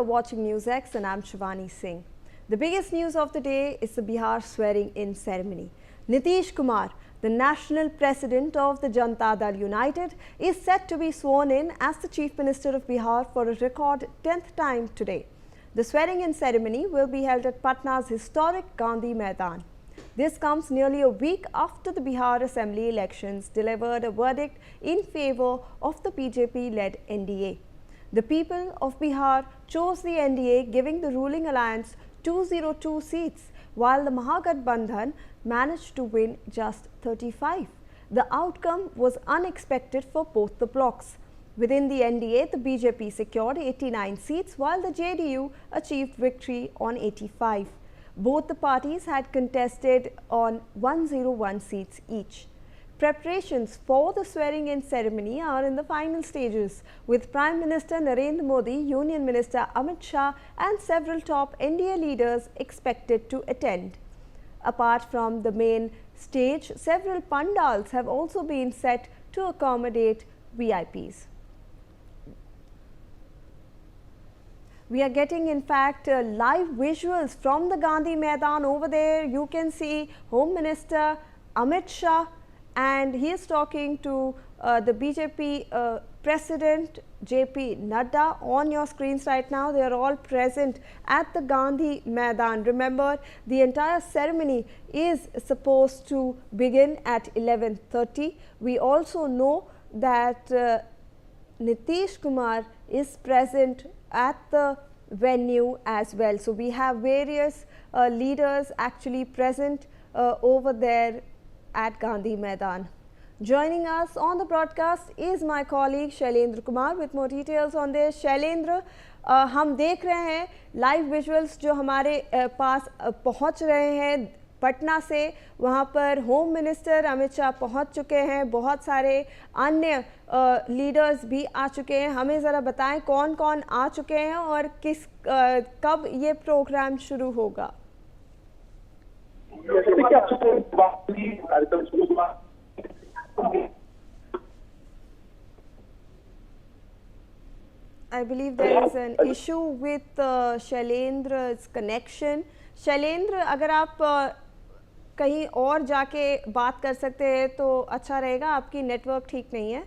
you're watching NewsX and I'm Shivani Singh. The biggest news of the day is the Bihar swearing-in ceremony. Nitish Kumar, the national president of the Janata Dal United, is set to be sworn in as the Chief Minister of Bihar for a record 10th time today. The swearing-in ceremony will be held at Patna's historic Gandhi Maidan. This comes nearly a week after the Bihar Assembly elections delivered a verdict in favour of the BJP-led NDA. The people of Bihar chose the NDA, giving the ruling alliance 202 seats, while the Mahagathbandhan managed to win just 35. The outcome was unexpected for both the blocs. Within the NDA, the BJP secured 89 seats, while the JDU achieved victory on 85. Both the parties had contested on 101 seats each. Preparations for the swearing-in ceremony are in the final stages, with Prime Minister Narendra Modi, Union Minister Amit Shah and several top NDA leaders expected to attend. Apart from the main stage, several pandals have also been set to accommodate VIPs. We are getting, in fact, live visuals from the Gandhi Maidan. Over there you can see Home Minister Amit Shah, and he is talking to the BJP President JP Nadda. On your screens right now, they are all present at the Gandhi Maidan. Remember, the entire ceremony is supposed to begin at 11:30. We also know that Nitish Kumar is present at the venue as well. So we have various leaders actually present over there at Gandhi Maidan. Joining us on the broadcast is my colleague Shailendra Kumar with more details on this. Shailendra, हम देख रहे हैं live visuals जो हमारे पास पहुंच रहे हैं पटना से। वहां पर होम मिनिस्टर अमित शाह पहुंच चुके हैं, बहुत सारे अन्य लीडर्स भी आ चुके हैं। हमें ज़रा बताएं कौन कौन आ चुके हैं और कब ये प्रोग्राम शुरू होगा। I believe there is an issue with Shailendra's connection. Shailendra, अगर आप कहीं और जाके बात कर सकते हैं तो अच्छा रहेगा, आपकी नेटवर्क ठीक नहीं है।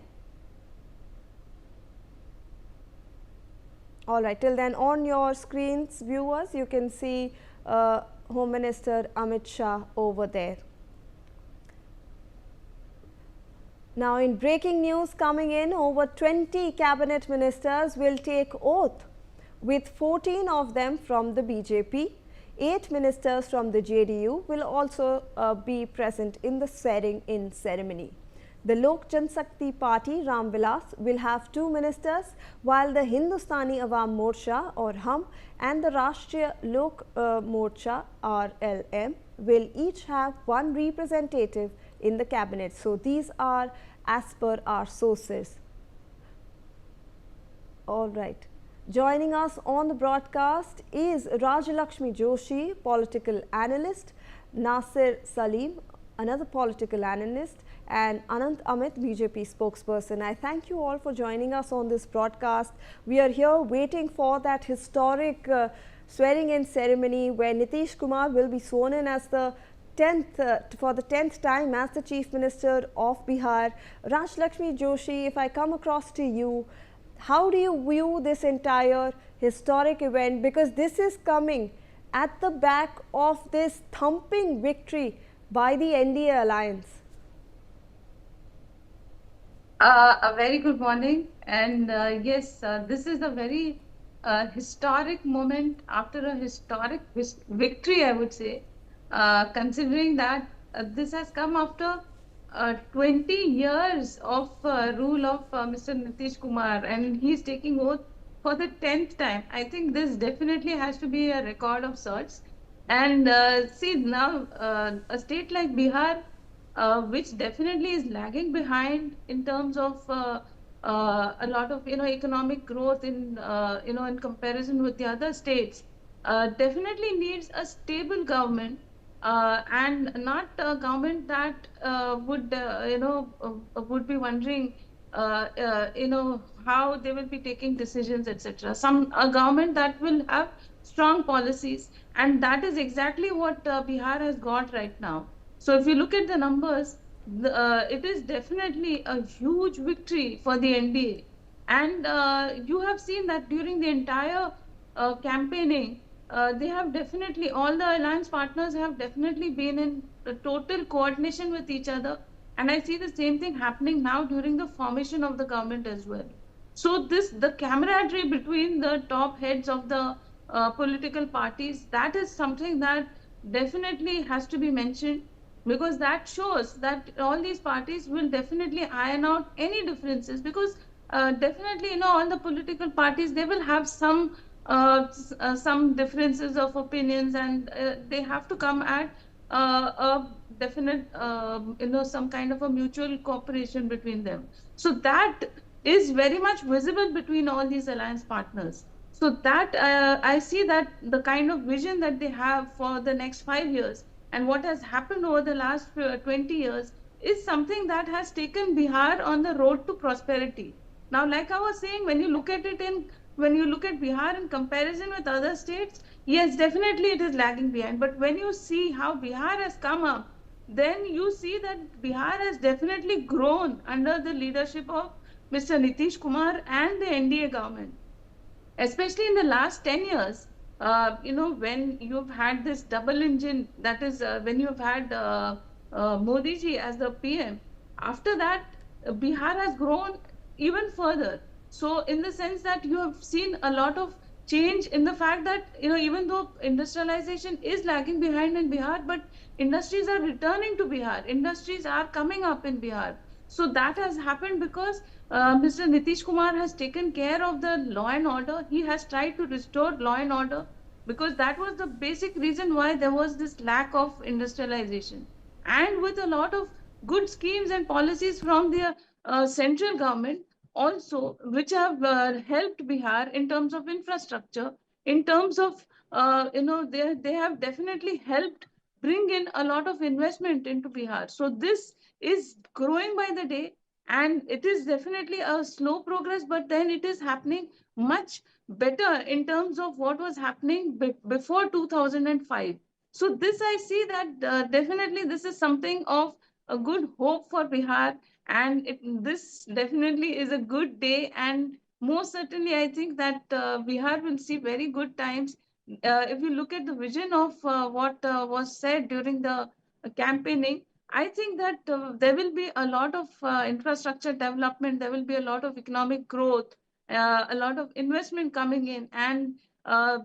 All right, till then on your screens, viewers, you can see Home Minister Amit Shah over there. Now, in breaking news coming in, over 20 cabinet ministers will take oath, with 14 of them from the BJP. 8 ministers from the JDU will also be present in the swearing-in ceremony. The Lok Janshakti Party, Ram Vilas, will have 2 ministers, while the Hindustani Awam Morcha or HUM and the Rashtriya Lok Morcha RLM will each have 1 representative in the cabinet. So these are as per our sources. All right. Joining us on the broadcast is Rajalakshmi Joshi, political analyst, Nasir Salim, another political analyst, and Anant Amit, BJP spokesperson. I thank you all for joining us on this broadcast. We are here waiting for that historic swearing-in ceremony where Nitish Kumar will be sworn in as the 10th time as the Chief Minister of Bihar. Rajalakshmi Joshi, if I come across to you, how do you view this entire historic event? Because this is coming at the back of this thumping victory by the NDA alliance. A very good morning, and yes, this is a very historic moment after a historic victory, I would say, considering that this has come after 20 years of rule of Mr. Nitish Kumar, and he's taking oath for the 10th time. I think this definitely has to be a record of sorts. And see, now a state like Bihar, which definitely is lagging behind in terms of a lot of economic growth in in comparison with the other states, definitely needs a stable government. And not a government that would be wondering how they will be taking decisions, etc. A government that will have strong policies, and that is exactly what Bihar has got right now. So if you look at the numbers, it is definitely a huge victory for the NDA. And you have seen that during the entire campaigning, they have definitely, all the alliance partners have definitely been in total coordination with each other. And I see the same thing happening now during the formation of the government as well. So the camaraderie between the top heads of the political parties, that is something that definitely has to be mentioned, because that shows that all these parties will definitely iron out any differences, because definitely, all the political parties, they will have some differences of opinions, and they have to come at a definite, some kind of a mutual cooperation between them. So that is very much visible between all these alliance partners. So that I see that the kind of vision that they have for the next 5 years and what has happened over the last 20 years is something that has taken Bihar on the road to prosperity. Now, like I was saying, when you look at Bihar in comparison with other states, yes, definitely it is lagging behind. But when you see how Bihar has come up, then you see that Bihar has definitely grown under the leadership of Mr. Nitish Kumar and the NDA government, especially in the last 10 years. When you've had this double engine, that is, when you've had Modi ji as the PM, after that, Bihar has grown even further. So, in the sense that you have seen a lot of change in the fact that, even though industrialization is lagging behind in Bihar, but industries are returning to Bihar, industries are coming up in Bihar. So that has happened because Mr. Nitish Kumar has taken care of the law and order. He has tried to restore law and order, because that was the basic reason why there was this lack of industrialization. And with a lot of good schemes and policies from the central government also, which have helped Bihar in terms of infrastructure, in terms of, they have definitely helped bring in a lot of investment into Bihar. So this is growing by the day, and it is definitely a slow progress, but then it is happening much better in terms of what was happening before 2005. So this I see that definitely this is something of a good hope for Bihar, and this definitely is a good day, and most certainly I think that Bihar will see very good times. If you look at the vision of what was said during the campaigning, I think that there will be a lot of infrastructure development, there will be a lot of economic growth, a lot of investment coming in, and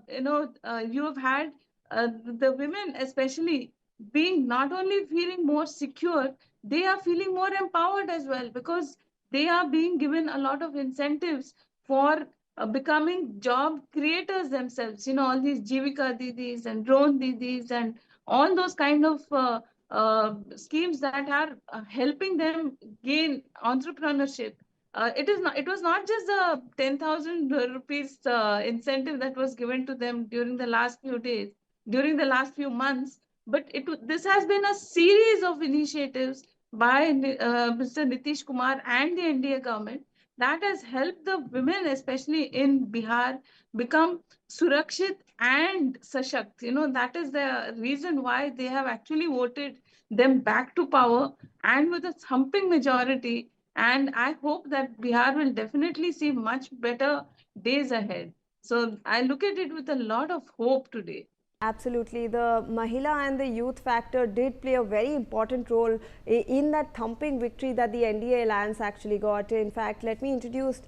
you have had the women especially being not only feeling more secure, they are feeling more empowered as well, because they are being given a lot of incentives for becoming job creators themselves. All these Jivika Didis and Drone Didis and all those kind of schemes that are helping them gain entrepreneurship. It was not just the 10,000 rupees incentive that was given to them during the last few days, during the last few months, but this has been a series of initiatives by Mr. Nitish Kumar and the NDA government that has helped the women, especially in Bihar, become surakshit and sashakt. That is the reason why they have actually voted them back to power, and with a thumping majority. And I hope that Bihar will definitely see much better days ahead. So I look at it with a lot of hope today. Absolutely. The Mahila and the youth factor did play a very important role in that thumping victory that the NDA alliance actually got. In fact, let me introduce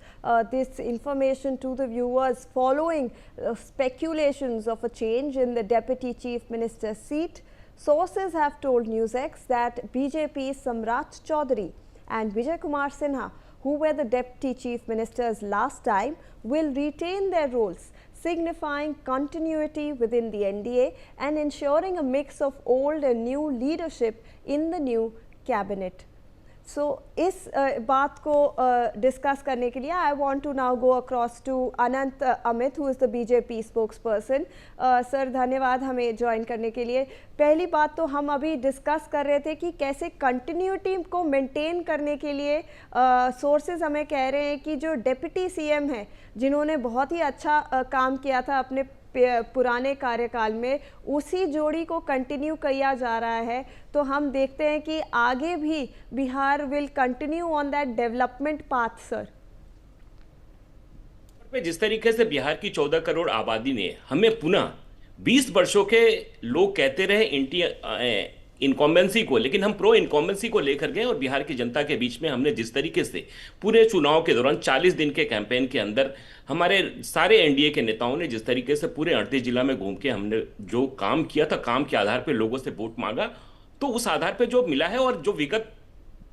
this information to the viewers. Following speculations of a change in the Deputy Chief Minister's seat, sources have told NewsX that BJP's Samrat Chaudhary and Vijay Kumar Sinha, who were the Deputy Chief Ministers last time, will retain their roles, signifying continuity within the NDA and ensuring a mix of old and new leadership in the new cabinet. सो इस बात को discuss करने के लिए I want to now go across to Anant Amit, who is the BJP spokesperson. Sir धन्यवाद हमें join करने के लिए। पहली बात तो हम अभी डिस्कस कर रहे थे कि कैसे कंटिन्यूटी को मेंटेन करने के लिए सोर्सेज हमें कह रहे हैं कि जो डिप्टी सीएम है जिन्होंने बहुत ही अच्छा काम किया था अपने पुराने कार्यकाल में, उसी जोड़ी को कंटिन्यू किया जा रहा है। तो हम देखते हैं कि आगे भी Bihar will continue on that development path. Sir जिस तरीके से बिहार की 14 करोड़ आबादी ने हमें पुनः 20 वर्षों के लोग कहते रहे इनकॉम्बेंसी को, लेकिन हम प्रो इनकॉम्बेंसी को लेकर गए और बिहार की जनता के बीच में हमने जिस तरीके से पूरे चुनाव के दौरान 40 दिन के कैंपेन के अंदर हमारे सारे एनडीए के नेताओं ने जिस तरीके से पूरे 38 जिला में घूम के हमने जो काम किया था, काम के आधार पर लोगों से वोट मांगा, तो उस आधार पर जो मिला है और जो विगत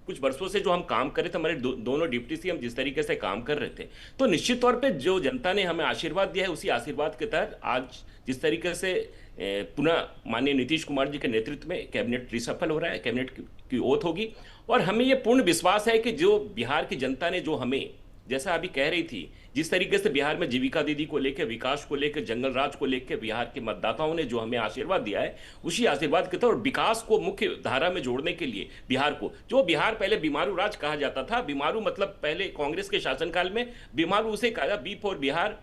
कुछ वर्षों से जो हम काम कर रहे थे, हमारे दोनों डिप्टी सीएम जिस तरीके से काम कर रहे थे, तो निश्चित तौर पे जो जनता ने हमें आशीर्वाद दिया है, उसी आशीर्वाद के तहत आज जिस तरीके से पुनः माननीय नीतीश कुमार जी के नेतृत्व में कैबिनेट रिसफल हो रहा है, कैबिनेट की ओथ होगी। और हमें ये पूर्ण विश्वास है कि जो बिहार की जनता ने जो हमें, जैसा अभी कह रही थी, जिस तरीके से बिहार में जीविका दीदी को लेकर, विकास को लेकर, जंगल राज को लेकर बिहार के मतदाताओं ने जो हमें आशीर्वाद दिया है, उसी आशीर्वाद के तौर विकास को मुख्य धारा में जोड़ने के लिए बिहार को, जो बिहार पहले बीमारू राज कहा जाता था, बीमारू मतलब पहले कांग्रेस के शासनकाल में बीमारू उसे कहा, बी फॉर बिहार,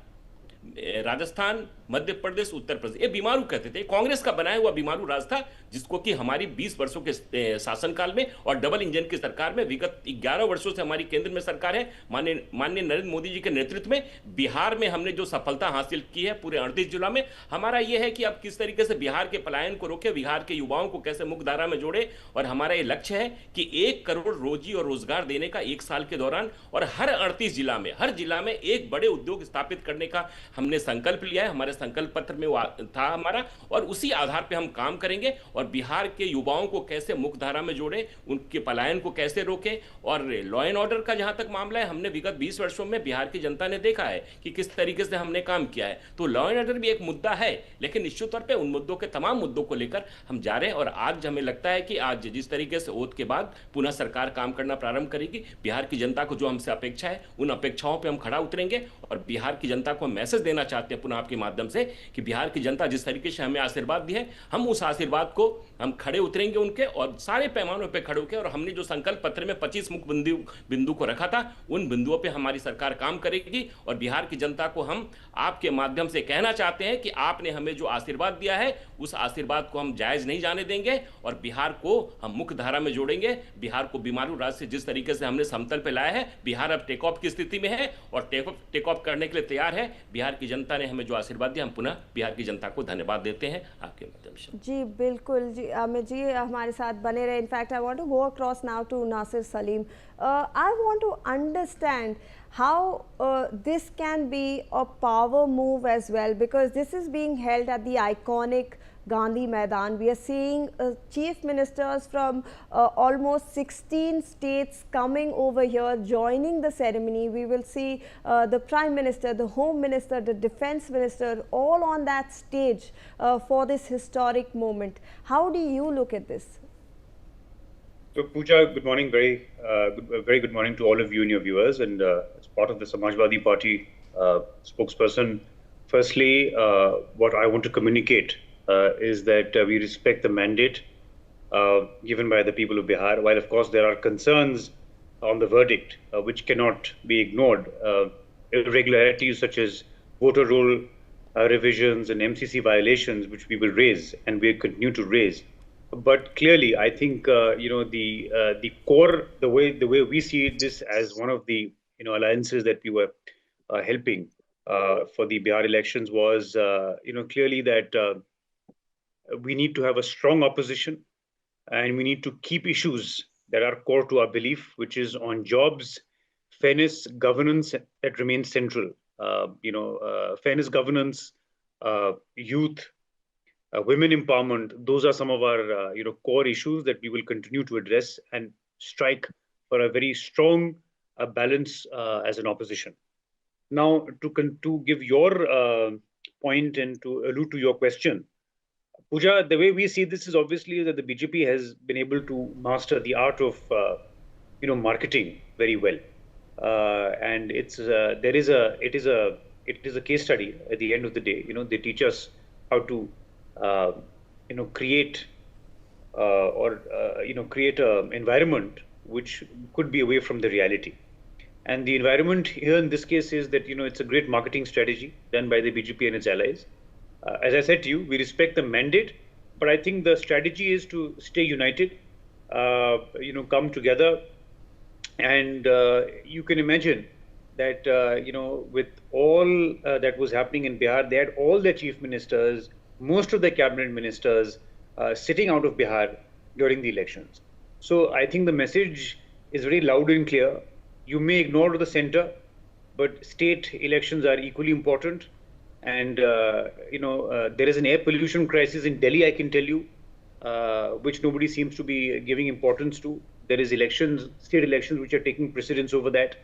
राजस्थान, मध्य प्रदेश, उत्तर प्रदेश, ये बीमारू कहते थे। कांग्रेस का बनाया हुआ बीमारू राज था, जिसको कि हमारी 20 वर्षों के शासनकाल में और डबल इंजन की सरकार में, विगत 11 वर्षों से हमारी केंद्र में सरकार है, माननीय नरेंद्र मोदी जी के नेतृत्व में बिहार में हमने जो सफलता हासिल की है पूरे 38 जिला में, हमारा यह है कि अब किस तरीके से बिहार के पलायन को रोके, बिहार के युवाओं को कैसे मुख्यधारा में जोड़े। और हमारा ये लक्ष्य है कि 1 करोड़ रोजी और रोजगार देने का 1 साल के दौरान, और हर 38 जिला में, हर जिला में एक बड़े उद्योग स्थापित करने का हमने संकल्प लिया है। हमारे संकल्प पत्र में था हमारा, और उसी आधार पे हम काम करेंगे। और बिहार के युवाओं को कैसे मुख्यधारा में जोड़े, उनके पलायन को कैसे रोके। और लॉ एंड ऑर्डर का जहां तक मामला है, हमने विगत 20 वर्षों में बिहार की जनता ने देखा है कि किस तरीके से हमने काम किया है। तो लॉ एंड ऑर्डर भी एक मुद्दा है, लेकिन निश्चित तौर पर उन मुद्दों के, तमाम मुद्दों को लेकर हम जा रहे हैं। और आज हमें लगता है कि आज जिस तरीके से ओथ के बाद पुनः सरकार काम करना प्रारंभ करेगी, बिहार की जनता को जो हमसे अपेक्षा है, उन अपेक्षाओं पर हम खड़ा उतरेंगे। और बिहार की जनता को मैसेज देना चाहते हैं पुनः आपके माध्यम से कि बिहार की जनता जिस तरीके से हमें आशीर्वाद दी है, हम उस आशीर्वाद को हम खड़े उतरेंगे उनके, और सारे पैमानों पे खड़े होकर। और हमने जो संकल्प पत्र में 25 मुख्य बिंदु को रखा था, उन बिंदुओं पे हमारी सरकार काम करेगी। और बिहार की जनता को हम आपके माध्यम से कहना चाहते हैं कि आपने हमें जो आशीर्वाद दिया है, उस आशीर्वाद को हम जायज नहीं जाने देंगे, और बिहार को हम मुख्य धारा में जोड़ेंगे। बिहार को बीमारू राज से जिस तरीके से हमने समतल पे लाया है, बिहार अब टेक ऑफ की स्थिति में है और टेक ऑफ करने के लिए तैयार है। बिहार की जनता ने हमें जो आशीर्वाद दिया, हम पुनः बिहार की जनता को धन्यवाद देते हैं आपके माध्यम से। जी बिल्कुल जी, अमित जी हमारे साथ बने रहे। In fact I want to go across now to Nasir Salim. I want to understand how this can be a power move as well, because this is being held at the iconic Gandhi Maidan. We are seeing chief ministers from almost 16 states coming over here, joining the ceremony. We will see the Prime Minister, the Home Minister, the Defense Minister, all on that stage for this historic moment. How do you look at this? So Pooja, good morning. Very good morning to all of you and your viewers. And as part of the Samajwadi Party spokesperson, firstly, what I want to communicate is that we respect the mandate given by the people of Bihar. While of course there are concerns on the verdict which cannot be ignored, irregularities such as voter roll revisions and MCC violations, which we will raise and we continue to raise. But clearly, I think the core, the way we see this as one of the alliances that we were helping for the Bihar elections was clearly that we need to have a strong opposition, and we need to keep issues that are core to our belief, which is on jobs, fairness, governance that remains central. Fairness, governance, youth. Women empowerment, those are some of our core issues that we will continue to address and strike for a very strong balance as an opposition. Now, to give your point and to allude to your question, Pooja, the way we see this is obviously that the BJP has been able to master the art of marketing very well. And it is a case study at the end of the day. They teach us how to create create an environment which could be away from the reality. And the environment here in this case is that it's a great marketing strategy done by the BJP and its allies. As I said to you, we respect the mandate, but I think the strategy is to stay united, come together. And you can imagine that with all that was happening in Bihar, they had all their chief ministers, most of the cabinet ministers sitting out of Bihar during the elections. So I think the message is very loud and clear. You may ignore the center, but state elections are equally important. And there is an air pollution crisis in Delhi, I can tell you, which nobody seems to be giving importance to. There is state elections, which are taking precedence over that.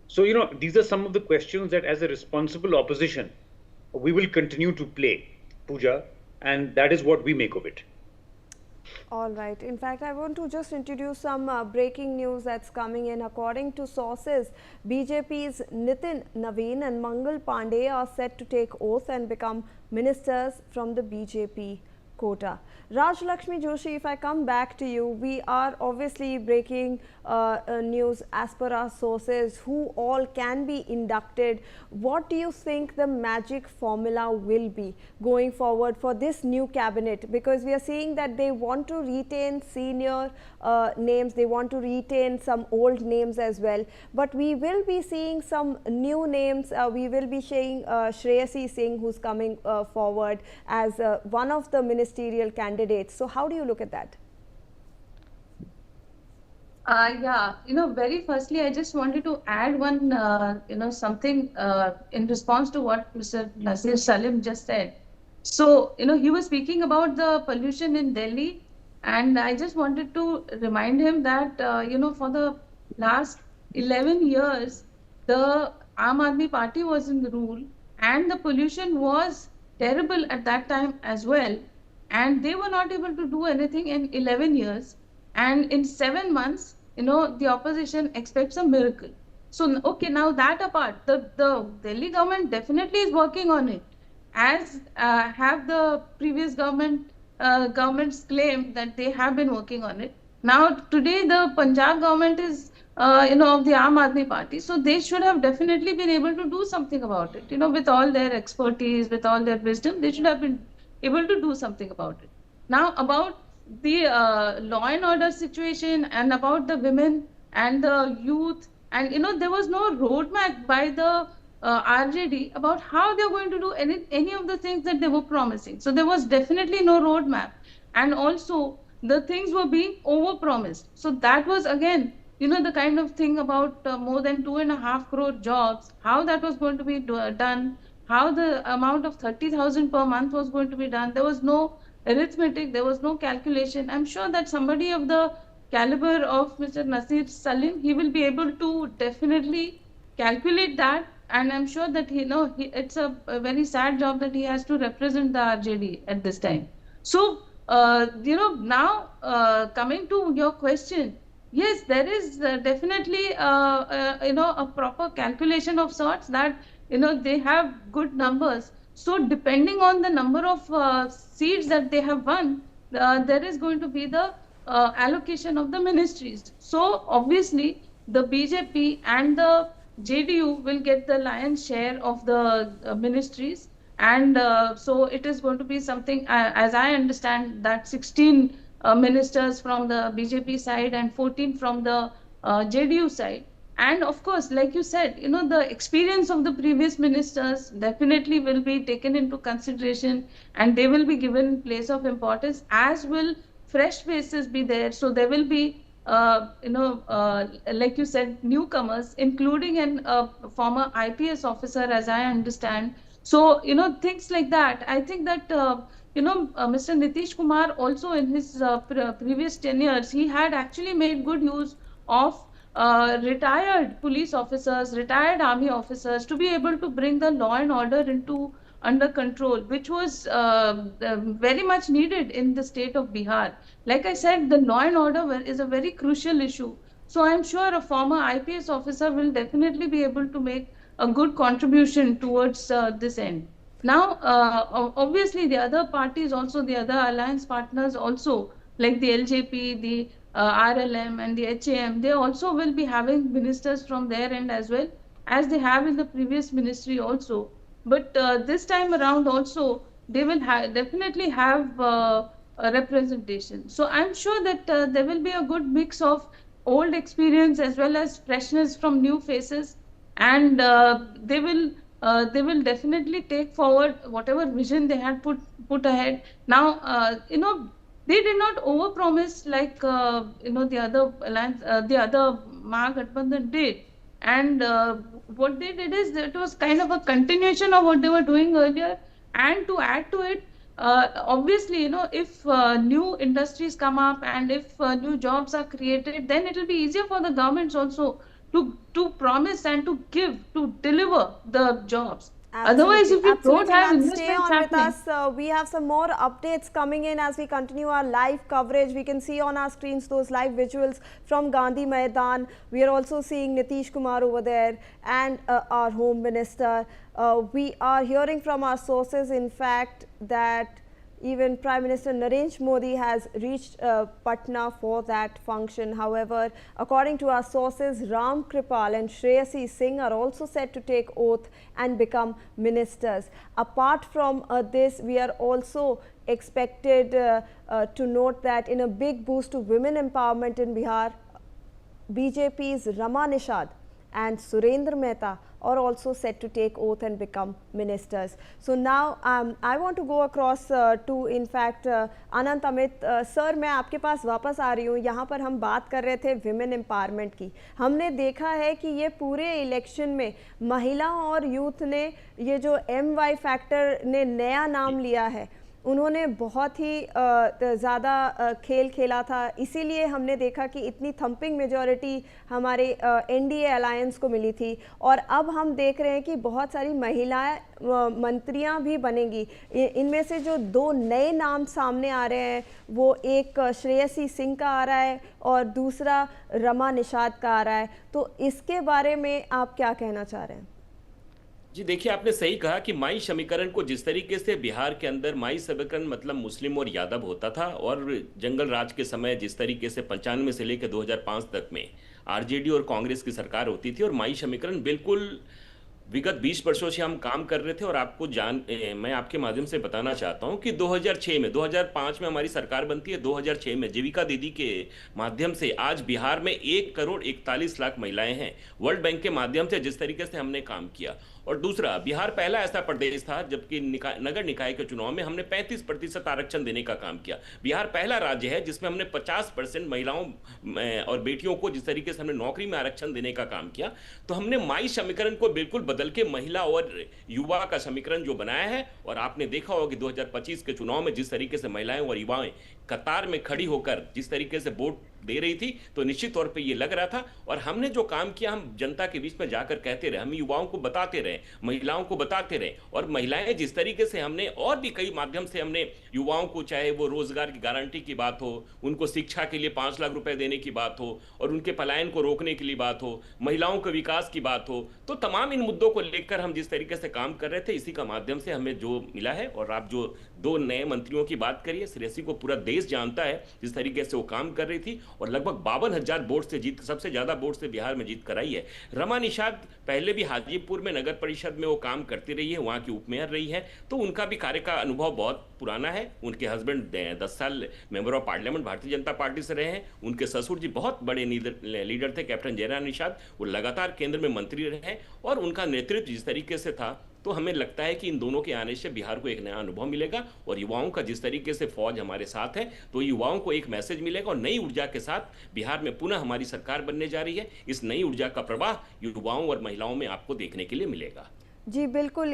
So, these are some of the questions that as a responsible opposition, we will continue to play, Pooja, and that is what we make of it. All right. In fact, I want to just introduce some breaking news that's coming in. According to sources, BJP's Nitin Naveen and Mangal Pandey are set to take oath and become ministers from the BJP quota. Raj Lakshmi Joshi, if I come back to you, we are obviously breaking news as per our sources, who all can be inducted. What do you think the magic formula will be going forward for this new cabinet? Because we are seeing that they want to retain senior names, they want to retain some old names as well. But we will be seeing some new names. We will be seeing Shreyasi Singh, who's coming forward as one of the ministerial candidates. So how do you look at that? Yeah, very firstly, I just wanted to add one, something in response to what Mr. Nasir Salim just said. So, he was speaking about the pollution in Delhi, and I just wanted to remind him that, for the last 11 years, the Aam Aadmi Party was in the rule, and the pollution was terrible at that time as well. And they were not able to do anything in 11 years. And in 7 months, the opposition expects a miracle. So, okay, now that apart, the Delhi government definitely is working on it, as have the previous governments claimed that they have been working on it. Now, today, the Punjab government is, of the Aam Aadmi Party. So they should have definitely been able to do something about it. With all their expertise, with all their wisdom, they should have been able to do something about it. Now, about the law and order situation and about the women and the youth, and there was no roadmap by the RJD about how they're going to do any of the things that they were promising. So there was definitely no roadmap, and also the things were being overpromised. So that was again, the kind of thing about more than 2.5 crore jobs, how that was going to be done, how the amount of 30,000 per month was going to be done. There was no arithmetic, there was no calculation. I'm sure that somebody of the caliber of Mr. Nasir Salim, he will be able to definitely calculate that, and I'm sure that it's a very sad job that he has to represent the RJD at this time. So, now coming to your question, yes, there is definitely a proper calculation of sorts that they have good numbers. So depending on the number of seats that they have won, there is going to be the allocation of the ministries. So obviously the BJP and the JDU will get the lion's share of the ministries, and so it is going to be something, as I understand, that 16 ministers from the BJP side and 14 from the JDU side. And of course, like you said, the experience of the previous ministers definitely will be taken into consideration, and they will be given place of importance, as will fresh faces be there. So there will be, like you said, newcomers, including a former IPS officer, as I understand. So, things like that. I think that, Mr. Nitish Kumar also in his previous tenures, he had actually made good use of retired police officers, retired army officers, to be able to bring the law and order under control, which was very much needed in the state of Bihar. Like I said, the law and order is a very crucial issue So I'm sure a former IPS officer will definitely be able to make a good contribution towards this end. Now, obviously, the other parties also, the other alliance partners also, like the LJP, the RLM, and the HAM, they also will be having ministers from their end as well, as they have in the previous ministry also. But this time around also, they will definitely have a representation. So I'm sure that there will be a good mix of old experience as well as freshness from new faces, and they will definitely take forward whatever vision they had put ahead. Now, they did not overpromise like the other alliance, the other Mahagathbandhan did, and what they did is that it was kind of a continuation of what they were doing earlier, and to add to it, obviously, if new industries come up and if new jobs are created, then it will be easier for the governments also to promise and to deliver the jobs. Otherwise, if we don't have Ma'am, stay investments on with happening, us. We have some more updates coming in as we continue our live coverage. We can see on our screens those live visuals from Gandhi Maidan. We are also seeing Nitish Kumar over there and our Home Minister. We are hearing from our sources, in fact, that even Prime Minister Narendra Modi has reached Patna for that function. However, according to our sources, Ram Kripal and Shreyasi Singh are also set to take oath and become ministers. Apart from this, we are also expected to note that in a big boost to women empowerment in Bihar, BJP's Rama Nishad and Surendra Mehta are also set to take oath and become ministers. So now I want to go across to in fact Anant Amit. Sir, मैं आपके पास वापस आ रही हूँ. यहाँ पर हम बात कर रहे थे विमेन एम्पावरमेंट की. हमने देखा है कि ये पूरे इलेक्शन में महिलाओं और यूथ ने ये जो MY फैक्टर ने नया नाम लिया है, उन्होंने बहुत ही ज़्यादा खेल खेला था. इसीलिए हमने देखा कि इतनी थंपिंग मेजॉरिटी हमारे NDA अलायंस को मिली थी. और अब हम देख रहे हैं कि बहुत सारी महिलाएं मंत्रियां भी बनेंगी. इनमें से जो दो नए नाम सामने आ रहे हैं, वो एक श्रेयसी सिंह का आ रहा है और दूसरा रमा निषाद का आ रहा है. तो इसके बारे में आप क्या कहना चाह रहे हैं? जी देखिए, आपने सही कहा कि माई समीकरण को जिस तरीके से बिहार के अंदर माई समीकरण मतलब मुस्लिम और यादव होता था, और जंगल राज के समय जिस तरीके से 95 से लेकर 2005 तक में आरजेडी और कांग्रेस की सरकार होती थी, और माई समीकरण बिल्कुल विगत 20 वर्षों से हम काम कर रहे थे. और आपको मैं आपके माध्यम से बताना चाहता हूं कि 2006 में 2005 में हमारी सरकार बनती है. 2006 में जीविका दीदी के माध्यम से आज बिहार में 1 करोड़ 41 लाख महिलाएं हैं. वर्ल्ड बैंक के माध्यम से जिस तरीके से हमने काम किया. और दूसरा, बिहार पहला ऐसा प्रदेश था जबकि नगर निकाय के चुनाव में हमने 35% आरक्षण देने का काम किया. बिहार पहला राज्य है जिसमें हमने 50% महिलाओं और बेटियों को जिस तरीके से हमने नौकरी में आरक्षण देने का काम किया. तो हमने माई समीकरण को बिल्कुल बदल के महिला और युवा का समीकरण जो बनाया है. और आपने देखा होगा कि 2025 के चुनाव में जिस तरीके से महिलाएं और युवाएं कतार में खड़ी होकर जिस तरीके से वोट दे रही थी, तो निश्चित तौर पे ये लग रहा था. और हमने जो काम किया, हम जनता के बीच में जाकर कहते रहे, हम युवाओं को बताते रहे, महिलाओं को बताते रहे. और महिलाएं जिस तरीके से हमने और भी कई माध्यम से हमने युवाओं को, चाहे वो रोजगार की गारंटी की बात हो, उनको शिक्षा के लिए 5 लाख रुपए देने की बात हो, और उनके पलायन को रोकने के लिए बात हो, महिलाओं के विकास की बात हो, तो तमाम इन मुद्दों को लेकर हम जिस तरीके से काम कर रहे थे, इसी का माध्यम से हमें जो मिला है. और आप जो 2 नए मंत्रियों की बात करिए, श्रेयसी को पूरा देश जानता है जिस तरीके से वो काम कर रही थी, और लगभग 52,000 वोट से जीत, सबसे ज्यादा वोट से बिहार में जीत कराई है. रमा निषाद पहले भी हाजीपुर में नगर परिषद में वो काम करती रही है, वहां की उपमेयर रही है, तो उनका भी कार्य का अनुभव बहुत पुराना है. उनके हस्बैंड 10 साल member of parliament Bharatiya Janata party से रहे हैं. उनके ससुर जी बहुत बड़े लीडर थे, कैप्टन जयराम निषाद. वो लगातार केंद्र में मंत्री रहे हैं, और उनका नेतृत्व जिस तरीके से था, तो हमें लगता है कि इन दोनों के आने से बिहार को एक नया अनुभव मिलेगा. और युवाओं का जिस तरीके से फौज हमारे साथ है, तो युवाओं को एक मैसेज मिलेगा, और नई ऊर्जा के साथ बिहार में पुनः हमारी सरकार बनने जा रही है. इस नई ऊर्जा का प्रवाह युवाओं और महिलाओं में आपको देखने के लिए मिलेगा. जी बिल्कुल.